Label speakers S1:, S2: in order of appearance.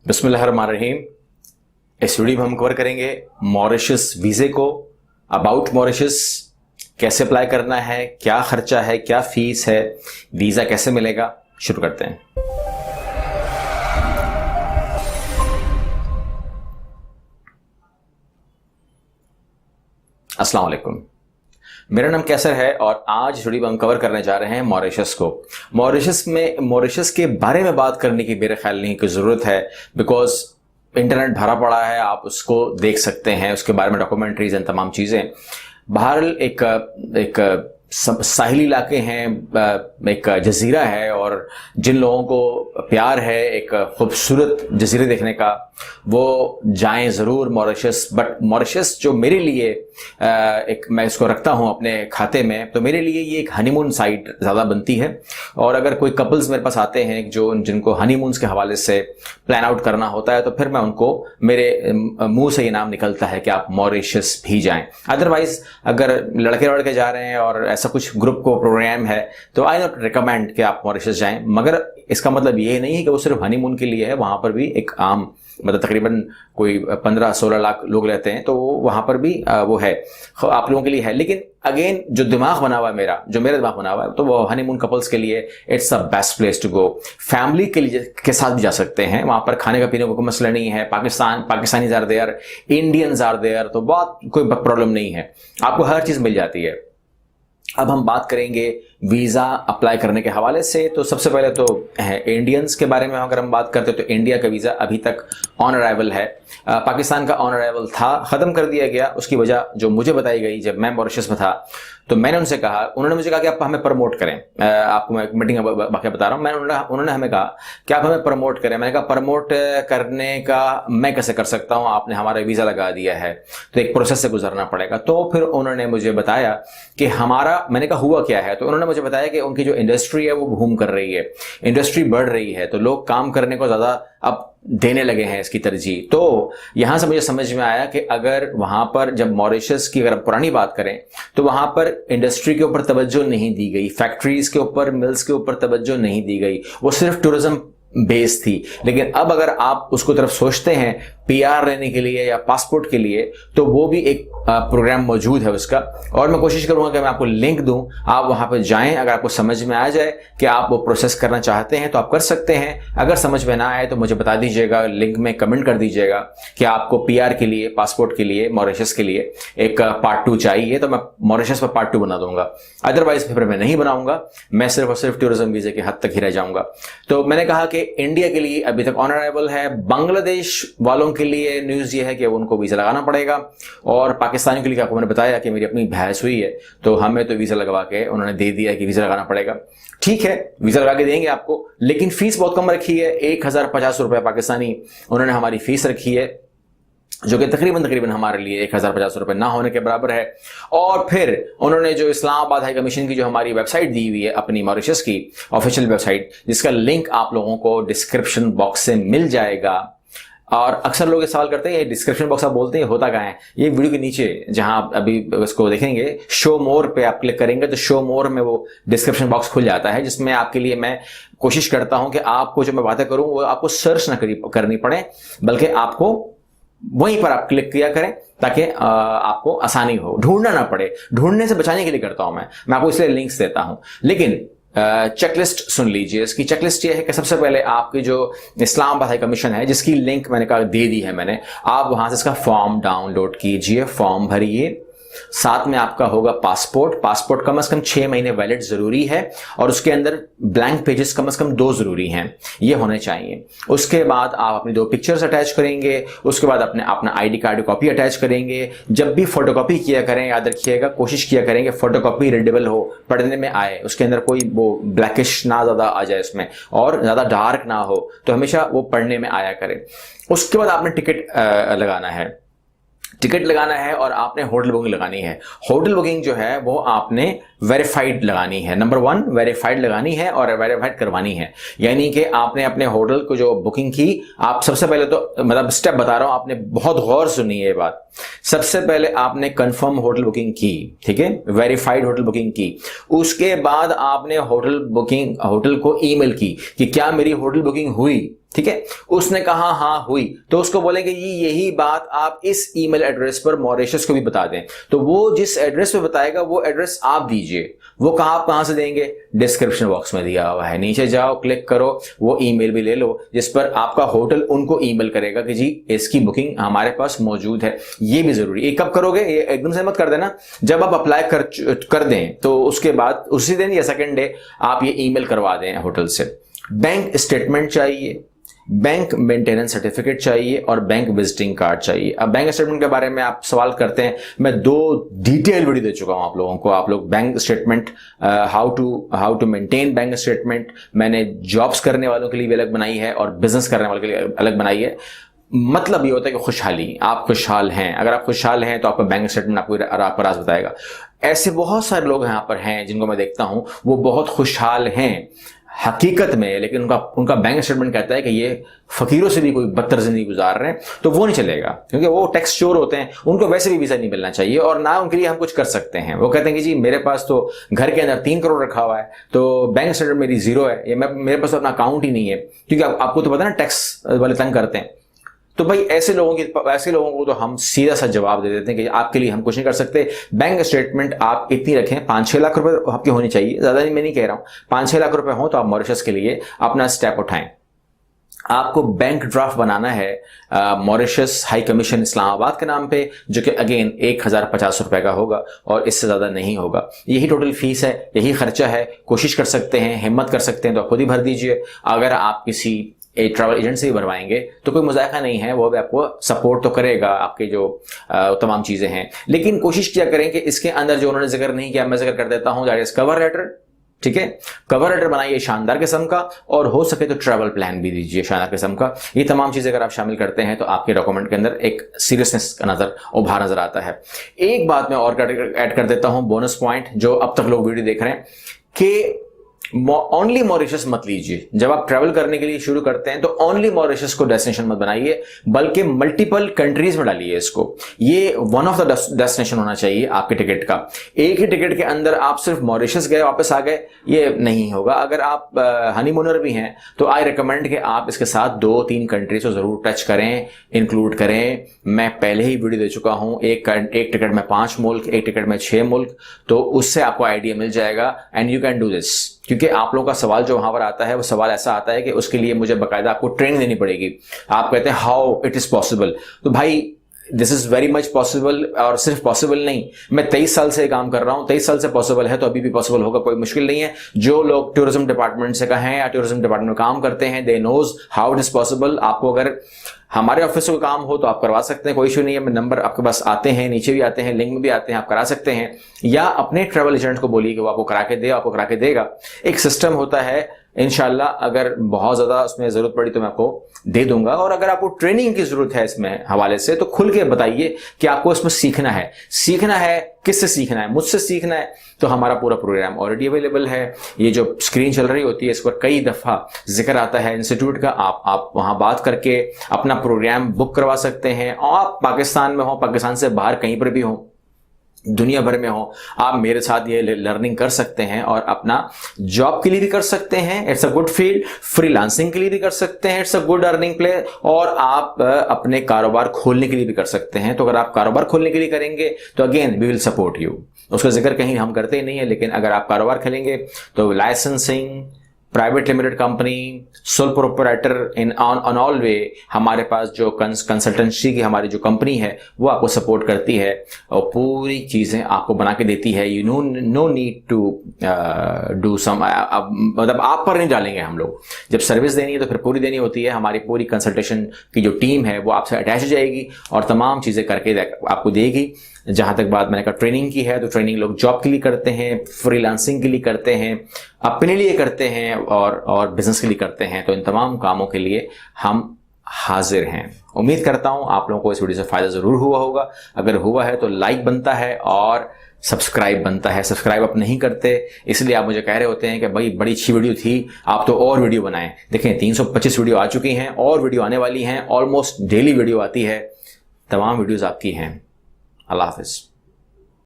S1: बिस्मिल्लाहिर्रहमानिर्रहीम। इस वीडियो में हम कवर करेंगे मॉरिशस वीज़े को, अबाउट मॉरिशस, कैसे अप्लाई करना है, क्या खर्चा है, क्या फीस है, वीज़ा कैसे मिलेगा। शुरू करते हैं। अस्सलाम वालेकुम, मेरा नाम कैसर है और आज वीडियो में हम कवर करने जा रहे हैं मॉरिशस को। मॉरिशस के बारे में बात करने की मेरे ख्याल नहीं की ज़रूरत है, बिकॉज इंटरनेट भरा पड़ा है, आप उसको देख सकते हैं, उसके बारे में डॉक्यूमेंट्रीज एंड तमाम चीज़ें। बहरहाल एक साहिली इलाके हैं, एक जजीरा है, और जिन लोगों को प्यार है एक खूबसूरत जजीरे देखने का, वो जाएं ज़रूर मॉरिशस। बट मॉरिशस जो मेरे लिए मैं इसको रखता हूं अपने खाते में, तो मेरे लिए ये एक हनीमून साइट ज़्यादा बनती है। और अगर कोई कपल्स मेरे पास आते हैं जिनको हनीमून्स के हवाले से प्लान आउट करना होता है, तो फिर मैं उनको, मेरे मुंह से ये नाम निकलता है कि आप मॉरिशस भी जाएं। अदरवाइज अगर लड़के लड़के जा रहे हैं और ऐसा कुछ ग्रुप को प्रोग्राम है, तो आई नॉट रिकमेंड कि आप मॉरिशस जाएं। मगर इसका मतलब ये नहीं है कि वो सिर्फ हनीमून के लिए है। वहां पर भी एक आम, मतलब तकरीबन कोई 15-16 लाख लोग रहते हैं, तो वहां पर भी वो है, आप लोगों के लिए है। लेकिन अगेन जो दिमाग बना हुआ है मेरा दिमाग बना हुआ है, तो वो हनीमून कपल्स के लिए it's the best place to go. Family के साथ भी जा सकते हैं, वहां पर खाने का पीने का कोई मसला नहीं है। Pakistani are there, Indians are there, तो बहुत कोई प्रॉब्लम नहीं है, आपको हर चीज मिल जाती है। अब हम बात करेंगे वीज़ा अप्लाई करने के हवाले से। तो सबसे पहले तो है इंडियंस के बारे में अगर हम बात करते हैं, तो इंडिया का वीज़ा अभी तक ऑन अराइवल है। पाकिस्तान का ऑन अराइवल था, ख़त्म कर दिया गया। उसकी वजह जो मुझे बताई गई, जब मैं मॉरिशस में था तो मैंने उनसे कहा, उन्होंने मुझे कहा कि आप हमें प्रमोट करें। आपको मैं मीटिंग का वाक़या बता रहा हूँ। उन्होंने हमें कहा कि आप हमें प्रमोट करें। मैंने कहा प्रमोट करने का मैं कैसे कर सकता हूँ, आपने हमारा वीज़ा लगा दिया है, तो एक प्रोसेस से गुजरना पड़ेगा। तो फिर उन्होंने मुझे बताया कि मैंने कहा हुआ क्या है, तो उन्होंने मुझे बताया कि उनकी जो इंडस्ट्री है वो बूम कर रही है, इंडस्ट्री बढ़ रही है, तो लोग काम करने को ज़्यादा अब देने लगे हैं इसकी तरजीह। तो यहां से मुझे समझ में आया कि अगर वहां पर, जब मॉरिशस की अगर पुरानी बात करें, तो वहां पर इंडस्ट्री के ऊपर तवज्जो नहीं दी गई, फैक्ट्रीज के ऊपर, मिल्स के ऊपर तवज्जो नहीं दी गई, वो सिर्फ टूरिज्म बेस थी। लेकिन अब अगर आप उसको तरफ सोचते हैं पीआर लेने के लिए या पासपोर्ट के लिए, तो वो भी एक प्रोग्राम मौजूद है उसका, और मैं कोशिश करूंगा कि मैं आपको लिंक दूं, आप वहां पर जाएं। अगर आपको समझ में आ जाए कि आप वो प्रोसेस करना चाहते हैं तो आप कर सकते हैं। अगर समझ में ना आए तो मुझे बता दीजिएगा, लिंक में कमेंट कर दीजिएगा कि आपको पीआर के लिए, पासपोर्ट के लिए, मॉरिशस के लिए एक पार्ट 2 चाहिए, तो मैं मॉरिशस पर पार्ट 2 बना दूंगा। अदरवाइज फिर मैं नहीं बनाऊंगा, मैं सिर्फ और सिर्फ टूरिज्म वीजे के हद तक ही रह जाऊंगा। तो मैंने कहा कि इंडिया के लिए अभी तक ऑन अराइवल है। बांग्लादेश वालों के लिए न्यूज ये है कि उनको वीजा लगाना पड़ेगा, और पाकिस्तानियों के लिए आपको मैंने बताया कि मेरी अपनी बहस हुई है, तो हमें तो वीजा लगवा के उन्होंने दे दिया कि वीजा लगाना पड़ेगा। ठीक है, वीजा लगा के देंगे आपको, लेकिन फीस बहुत कम रखी है, 1050 रुपए पाकिस्तानी उन्होंने हमारी फीस रखी है, जो कि तकरीबन हमारे लिए 1050 रुपए ना होने के बराबर है। और फिर उन्होंने जो इस्लामाबाद हाई कमीशन की जो हमारी वेबसाइट दी हुई है, अपनी मॉरिशस की ऑफिशियल वेबसाइट, जिसका लिंक आप लोगों को डिस्क्रिप्शन बॉक्स से मिल जाएगा। और अक्सर लोग ये सवाल करते हैं, ये डिस्क्रिप्शन बॉक्स आप बोलते हैं होता कहाँ है? ये वीडियो के नीचे जहां आप अभी इसको देखेंगे, शो मोर पे आप क्लिक करेंगे तो शो मोर में वो डिस्क्रिप्शन बॉक्स खुल जाता है, जिसमें आपके लिए मैं कोशिश करता हूं कि आपको जो मैं बातें करूं वो आपको सर्च ना करनी पड़े, बल्कि आपको वहीं पर आप क्लिक किया करें, ताकि आपको आसानी हो, ढूंढना ना पड़े। ढूंढने से बचाने के लिए करता हूं मैं आपको इसलिए लिंक्स देता हूं। लेकिन चेकलिस्ट सुन लीजिए। इसकी चेकलिस्ट ये है कि सबसे पहले आपकी जो इस्लामाबाद हाई कमीशन है, जिसकी लिंक मैंने कहा दे दी है मैंने, आप वहां से इसका फॉर्म डाउनलोड कीजिए, फॉर्म भरिए। साथ में आपका होगा पासपोर्ट कम से कम 6 महीने वैलिड जरूरी है, और उसके अंदर ब्लैंक पेजेस कम से कम 2 जरूरी हैं, ये होने चाहिए। उसके बाद आप अपनी 2 पिक्चर्स अटैच करेंगे, उसके बाद अपना आईडी कार्ड की कॉपी अटैच करेंगे। जब भी फोटोकॉपी किया करें, याद रखिएगा, कोशिश किया करेंगे फोटोकॉपी रीडेबल हो, पढ़ने में आए, उसके अंदर कोई वो ब्लैकिश ना ज्यादा आ जाए इसमें, और ज्यादा डार्क ना हो, तो हमेशा वो पढ़ने में आया करे। उसके बाद आपने टिकट लगाना है, और आपने होटल बुकिंग लगानी है। होटल बुकिंग जो है वो आपने वेरीफाइड लगानी है। नंबर 1 वेरीफाइड लगानी है और वेरीफाइड करवानी है, यानी कि आपने अपने होटल को जो बुकिंग की, आप सबसे पहले तो, मतलब स्टेप बता रहा हूं, आपने बहुत गौर सुनी है ये बात। सबसे पहले आपने कंफर्म होटल बुकिंग की, ठीक है, वेरीफाइड होटल बुकिंग की। उसके बाद आपने होटल को ईमेल की कि क्या मेरी होटल बुकिंग हुई, ठीक है, उसने कहा हाँ हुई, तो उसको बोलेंगे यही बात आप इस ईमेल एड्रेस पर मॉरिशस को भी बता दें। तो वो जिस एड्रेस पे बताएगा वो एड्रेस आप दीजिए। वो कहां से देंगे? डिस्क्रिप्शन बॉक्स में दिया हुआ है, नीचे जाओ, क्लिक करो, वो ईमेल भी ले लो जिस पर आपका होटल उनको ईमेल करेगा कि जी इसकी बुकिंग हमारे पास मौजूद है। ये भी जरूरी। ये कब करोगे? ये एकदम से मत कर देना, जब आप अप्लाई कर दें तो उसके बाद उसी दिन या सेकेंड डे आप ये ईमेल करवा दें होटल से। बैंक स्टेटमेंट चाहिए, बैंक मेंटेनेंस सर्टिफिकेट चाहिए और बैंक विजिटिंग कार्ड चाहिए। अब बैंक स्टेटमेंट के बारे में आप सवाल करते हैं, मैं 2 डिटेल वीडियो दे चुका हूं आप लोगों को। आप लोग bank statement, how to maintain bank statement मैंने जॉब्स करने वालों के लिए भी अलग बनाई है और बिजनेस करने वालों के लिए अलग बनाई है। मतलब ये होता है कि खुशहाली, आप खुशहाल हैं, अगर आप खुशहाल हैं तो आपका बैंक स्टेटमेंट आपको राज बताएगा। ऐसे बहुत सारे लोग यहाँ पर हैं जिनको मैं देखता हूं वो बहुत खुशहाल हैं हकीकत में, लेकिन उनका बैंक स्टेटमेंट कहता है कि ये फकीरों से भी कोई बदतर जिंदगी गुजार रहे हैं। तो वो नहीं चलेगा, क्योंकि वो टैक्स चोर होते हैं, उनको वैसे भी वीजा नहीं मिलना चाहिए और ना उनके लिए हम कुछ कर सकते हैं। वो कहते हैं कि जी मेरे पास तो घर के अंदर 3 करोड़ रखा हुआ है, तो बैंक स्टेटमेंट मेरी 0 है, ये मेरे पास तो अपना अकाउंट ही नहीं है, क्योंकि आपको तो पता है ना टैक्स वाले तंग करते हैं। तो भाई ऐसे लोगों को तो हम सीधा सा जवाब दे देते हैं कि आपके लिए हम कुछ नहीं कर सकते। बैंक स्टेटमेंट आप इतनी रखें, 5-6 लाख रुपए आपकी होनी चाहिए, ज्यादा नहीं, मैं नहीं कह रहा हूं, 5-6 लाख रुपए हो तो आप मॉरिशस के लिए अपना स्टेप उठाएं। आपको बैंक ड्राफ्ट बनाना है मॉरिशस हाई कमीशन इस्लामाबाद के नाम पे, जो कि अगेन 1050 रुपए का होगा और इससे ज्यादा नहीं होगा। यही टोटल फीस है, यही खर्चा है। कोशिश कर सकते हैं, हिम्मत कर सकते हैं तो खुद ही भर दीजिए। अगर आप किसी ट्रैवल एजेंट से भी भरवाएंगे तो कोई मुजायका नहीं है, वो भी आपको सपोर्ट तो करेगा, आपके जो तमाम चीजें हैं। लेकिन कोशिश किया करें कि इसके अंदर जो उन्होंने जिक्र नहीं किया मैं जिक्र कर देता हूं, दैट इज कवर लेटर। ठीक है, कवर लेटर बनाइए शानदार किस्म का, और हो सके तो ट्रैवल प्लान भी दीजिए शानदार किस्म का। ये तमाम चीजें अगर आप शामिल करते हैं तो आपके डॉक्यूमेंट के अंदर एक सीरियसनेस का उभार नजर आता है। एक बात मैं और ऐड कर देता हूं, बोनस पॉइंट, जो अब तक लोग वीडियो देख रहे हैं, कि ओनली मॉरिशस मत लीजिए। जब आप ट्रैवल करने के लिए शुरू करते हैं तो ओनली मॉरिशस को डेस्टिनेशन मत बनाइए, बल्कि मल्टीपल कंट्रीज में डालिए इसको। ये वन ऑफ द डेस्टिनेशन होना चाहिए आपके टिकट का। एक ही टिकट के अंदर आप सिर्फ मॉरिशस गए वापस आ गए, ये नहीं होगा। अगर आप हनीमूनर भी हैं तो आई रिकमेंड कि आप इसके साथ 2-3 कंट्रीज को जरूर टच करें, इंक्लूड करें। मैं पहले ही वीडियो दे चुका हूं, एक टिकट में 5 मुल्क, एक टिकट में 6 मुल्क, तो उससे आपको आइडिया मिल जाएगा and you can do this. क्योंकि आप लोगों का सवाल जो वहां पर आता है वो सवाल ऐसा आता है कि उसके लिए मुझे बाकायदा आपको ट्रेनिंग देनी पड़ेगी। आप कहते हैं हाउ इट इज पॉसिबल, तो भाई this is very much possible. और सिर्फ पॉसिबल नहीं, मैं 23 साल से काम कर रहा हूं, 23 साल से पॉसिबल है तो अभी भी पॉसिबल होगा, कोई मुश्किल नहीं है। जो लोग टूरिज्म डिपार्टमेंट से कहें या टूरिज्म डिपार्टमेंट में काम करते हैं, they knows how it is possible. आपको अगर हमारे ऑफिस में काम हो तो आप करवा सकते हैं, कोई इशू नहीं है। नंबर आपके पास आते हैं, नीचे भी आते हैं, लिंक में भी आते हैं, आप करा सकते हैं। या अपने ट्रैवल एजेंट को बोलिए कि वो आपको करा के दे, आपको करा के देगा। एक सिस्टम होता है, इंशाल्लाह अगर बहुत ज्यादा उसमें जरूरत पड़ी तो मैं आपको दे दूंगा। और अगर आपको ट्रेनिंग की जरूरत है इसमें हवाले से तो खुल के बताइए कि आपको इसमें सीखना है। सीखना है किससे सीखना है? मुझसे सीखना है तो हमारा पूरा प्रोग्राम ऑलरेडी अवेलेबल है। ये जो स्क्रीन चल रही होती है इस पर कई दफा जिक्र आता है इंस्टीट्यूट का, आप वहां बात करके अपना प्रोग्राम बुक करवा सकते हैं। और आप पाकिस्तान में हो, पाकिस्तान से बाहर कहीं पर भी हो, दुनिया भर में हो, आप मेरे साथ ये लर्निंग कर सकते हैं और अपना जॉब के लिए भी कर सकते हैं। It's a good field. Freelancing के लिए भी कर सकते हैं, it's a good earning play. और आप अपने कारोबार खोलने के लिए भी कर सकते हैं। तो अगर आप कारोबार खोलने के लिए करेंगे तो again we will support you. उसका जिक्र कहीं हम करते ही नहीं है, लेकिन अगर आप कारोबार खोलेंगे तो licensing, private limited company, sole proprietor, इन ऑन ऑल वे हमारे पास जो कंसल्टेंसी की हमारी जो कंपनी है वो आपको सपोर्ट करती है और पूरी चीजें आपको बना के देती है। You know need to do some, मतलब आप पर नहीं डालेंगे हम लोग। जब सर्विस देनी है तो फिर पूरी देनी होती है। हमारी पूरी कंसल्टेशन की जो टीम है वो आपसे अटैच हो जाएगी और तमाम चीजें करके आपको देगी। जहां तक बात मैंने कहा ट्रेनिंग की है, तो ट्रेनिंग लोग जॉब के लिए करते हैं, फ्रीलांसिंग के लिए करते हैं, अपने लिए करते हैं और बिजनेस के लिए करते हैं। तो इन तमाम कामों के लिए हम हाजिर हैं। उम्मीद करता हूं आप लोगों को इस वीडियो से फायदा जरूर हुआ होगा। अगर हुआ है तो लाइक बनता है और सब्सक्राइब बनता है। सब्सक्राइब आप नहीं करते, इसलिए आप मुझे कह रहे होते हैं कि भाई बड़ी अच्छी वीडियो थी, आप तो और वीडियो बनाएं। देखें 325 वीडियो आ चुकी हैं और वीडियो आने वाली हैं। ऑलमोस्ट डेली वीडियो आती है, तमाम वीडियोज आपकी हैं। अल्लाह हाफिज।